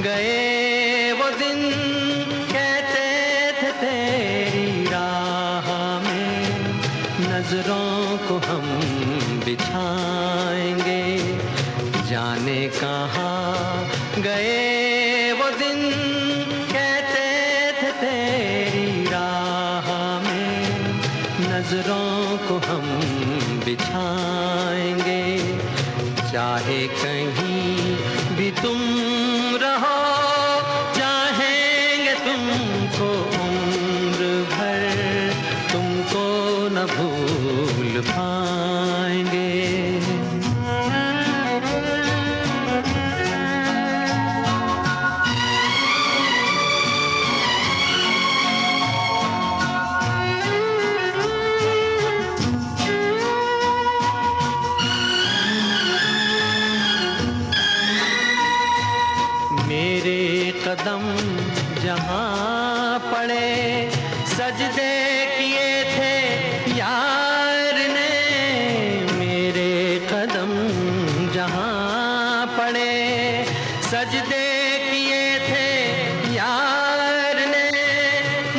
गए वो दिन, कहते थे तेरी राह में नजरों को हम बिछाएंगे, जाने कहाँ गए वो दिन, कहते थे तेरी राह में नजरों को हम बिछाएंगे, चाहे कहीं भी तुम रहो, चाहेंगे तुमको उम्र भर, तुमको न भूल पाएंगे। कदम जहाँ पड़े, सजदे किए थे यार ने, मेरे कदम जहाँ पड़े, सजदे किए थे यार ने,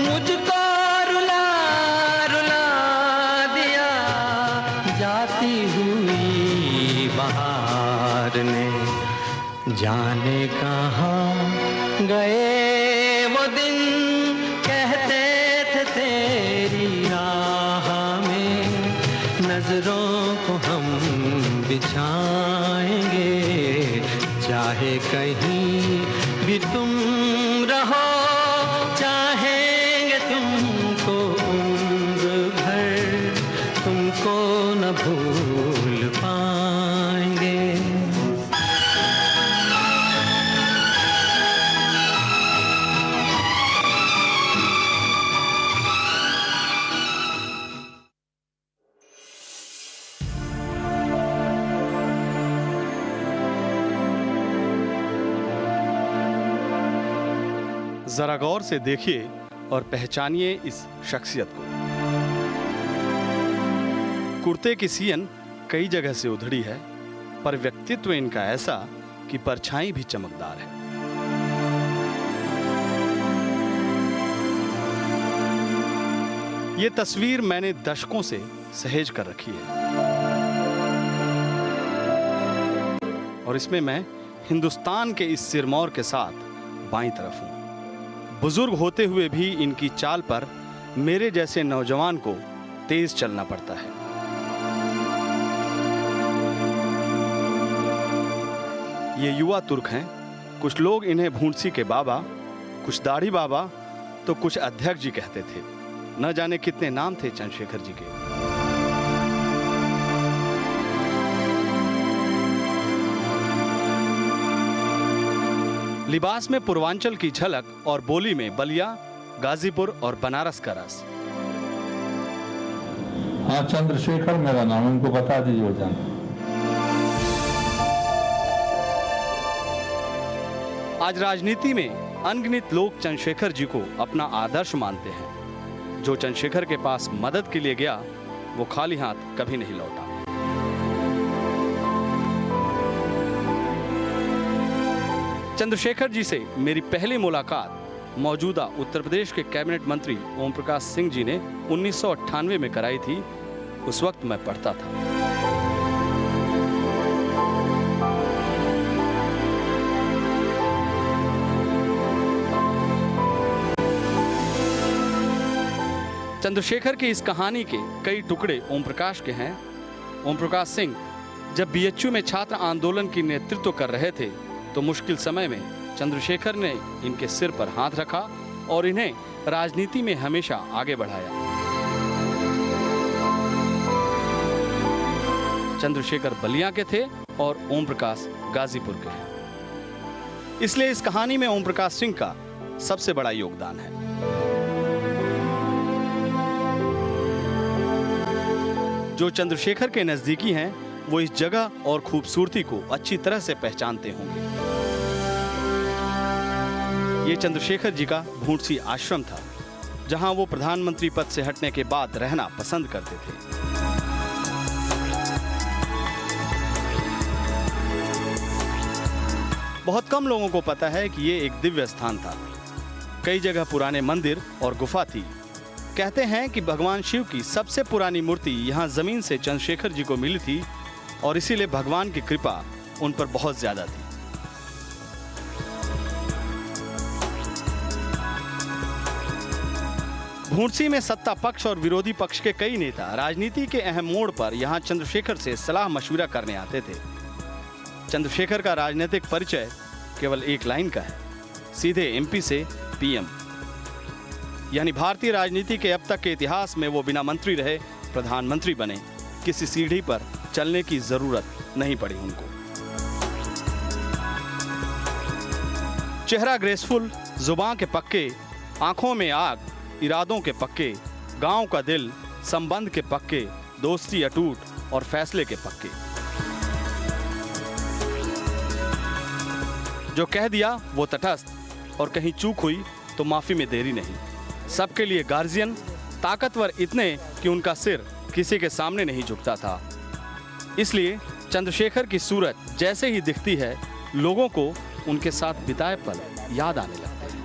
मुझको रुला रुला दिया जाती हुई बहार ने, जाने कहाँ गए वो दिन, कहते थे तेरी राह में नजरों को हम बिछाएंगे, चाहे कहीं भी तुम रहो, चाहेंगे तुमको उम्र भर, तुमको न भूल पाएंगे। जरा गौर से देखिए और पहचानिए इस शख्सियत को। कुर्ते की सियन कई जगह से उधड़ी है, पर व्यक्तित्व इनका ऐसा कि परछाई भी चमकदार है। ये तस्वीर मैंने दशकों से सहेज कर रखी है और इसमें मैं हिंदुस्तान के इस सिरमौर के साथ बाईं तरफ हूं। बुजुर्ग होते हुए भी इनकी चाल पर मेरे जैसे नौजवान को तेज चलना पड़ता है। ये युवा तुर्क हैं। कुछ लोग इन्हें भूंसी के बाबा, कुछ दाढ़ी बाबा, तो कुछ अध्यक्ष जी कहते थे। न जाने कितने नाम थे चंद्रशेखर जी के। लिबास में पूर्वांचल की झलक और बोली में बलिया, गाजीपुर और बनारस का रस। हाँ, चंद्रशेखर मेरा नाम, उनको बता दीजिए वो जान। आज राजनीति में अनगिनत लोग चंद्रशेखर जी को अपना आदर्श मानते हैं। जो चंद्रशेखर के पास मदद के लिए गया वो खाली हाथ कभी नहीं लौटा। चंद्रशेखर जी से मेरी पहली मुलाकात मौजूदा उत्तर प्रदेश के कैबिनेट मंत्री ओम प्रकाश सिंह जी ने 1998 में कराई थी। उस वक्त मैं पढ़ता था। चंद्रशेखर की इस कहानी के कई टुकड़े ओम प्रकाश के हैं। ओम प्रकाश सिंह जब बीएचयू में छात्र आंदोलन की नेतृत्व कर रहे थे तो मुश्किल समय में चंद्रशेखर ने इनके सिर पर हाथ रखा और इन्हें राजनीति में हमेशा आगे बढ़ाया। चंद्रशेखर बलिया के थे और ओम प्रकाश गाजीपुर के हैं। इसलिए इस कहानी में ओम प्रकाश सिंह का सबसे बड़ा योगदान है। जो चंद्रशेखर के नजदीकी हैं वो इस जगह और खूबसूरती को अच्छी तरह से पहचानते होंगे। ये चंद्रशेखर जी का भूंसी आश्रम था, जहां वो प्रधानमंत्री पद से हटने के बाद रहना पसंद करते थे। बहुत कम लोगों को पता है कि ये एक दिव्य स्थान था। कई जगह पुराने मंदिर और गुफा थी। कहते हैं कि भगवान शिव की सबसे पुरानी मूर्ति यहाँ जमीन से चंद्रशेखर जी को मिली थी और इसीलिए भगवान की कृपा उन पर बहुत ज्यादा थी। भूंसी में सत्ता पक्ष और विरोधी पक्ष के कई नेता राजनीति के अहम मोड़ पर यहाँ चंद्रशेखर से सलाह मशविरा करने आते थे। चंद्रशेखर का राजनीतिक परिचय केवल एक लाइन का है, सीधे एमपी से पीएम। यानी भारतीय राजनीति के अब तक के इतिहास में वो बिना मंत्री रहे प्रधानमंत्री बने। किसी सीढ़ी पर चलने की जरूरत नहीं पड़ी उनको। चेहरा ग्रेसफुल, जुबान के पक्के, आंखों में आग, इरादों के पक्के, गांव का दिल, संबंध के पक्के, दोस्ती अटूट और फैसले के पक्के। जो कह दिया वो तटस्थ और कहीं चूक हुई तो माफी में देरी नहीं। सबके लिए गार्जियन, ताकतवर इतने कि उनका सिर किसी के सामने नहीं झुकता था। इसलिए चंद्रशेखर की सूरत जैसे ही दिखती है, लोगों को उनके साथ बिताए पल याद आने लगते हैं।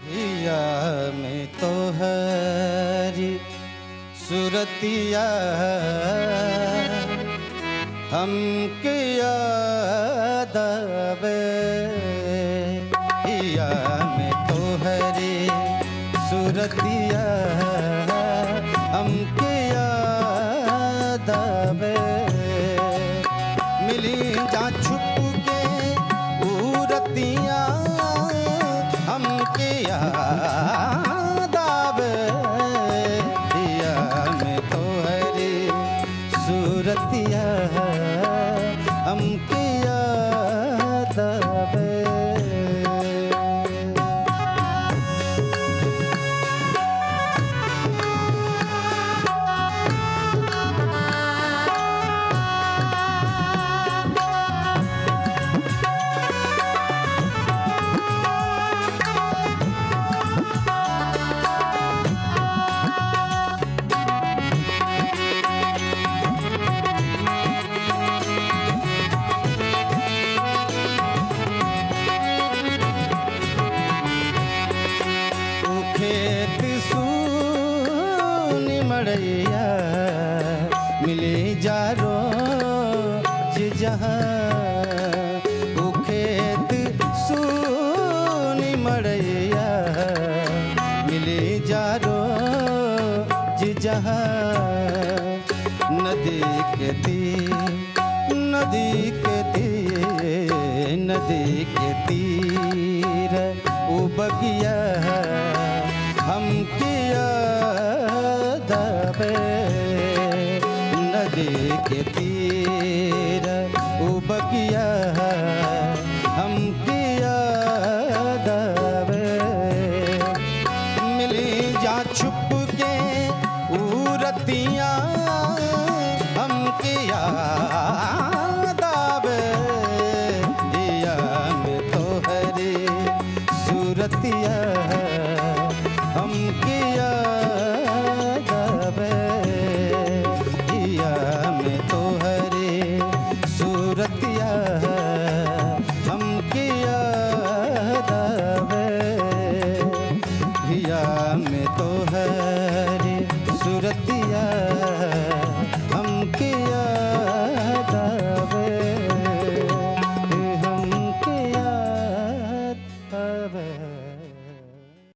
हिया में तो हरी सुरतिया हमके याद आवे। हिया में तो हरी सुरतिया हमके याद आवे। मिली जा छुप के उरतिया हमके याद आवे। हिया में तो हरी सूरतिया हमके याद आवे। खेत सूनी मड़ैया मिले जा रोज जहाँ। वो खेत सूनी मड़ैया मिले जा रोज जहाँ। नदी के तीर, नदी के तीर, नदी के तीर वो बगिया हमके याद आवे। नदी के तीर वो बगिया हमके याद आवे। मिली जा छुप के उरतियाँ हमके याद आवे। हिया में तो हरी सूरतिया हमके याद आवे। हिया में तो हरी सूरतिया हमके याद आवे। हिया में तो है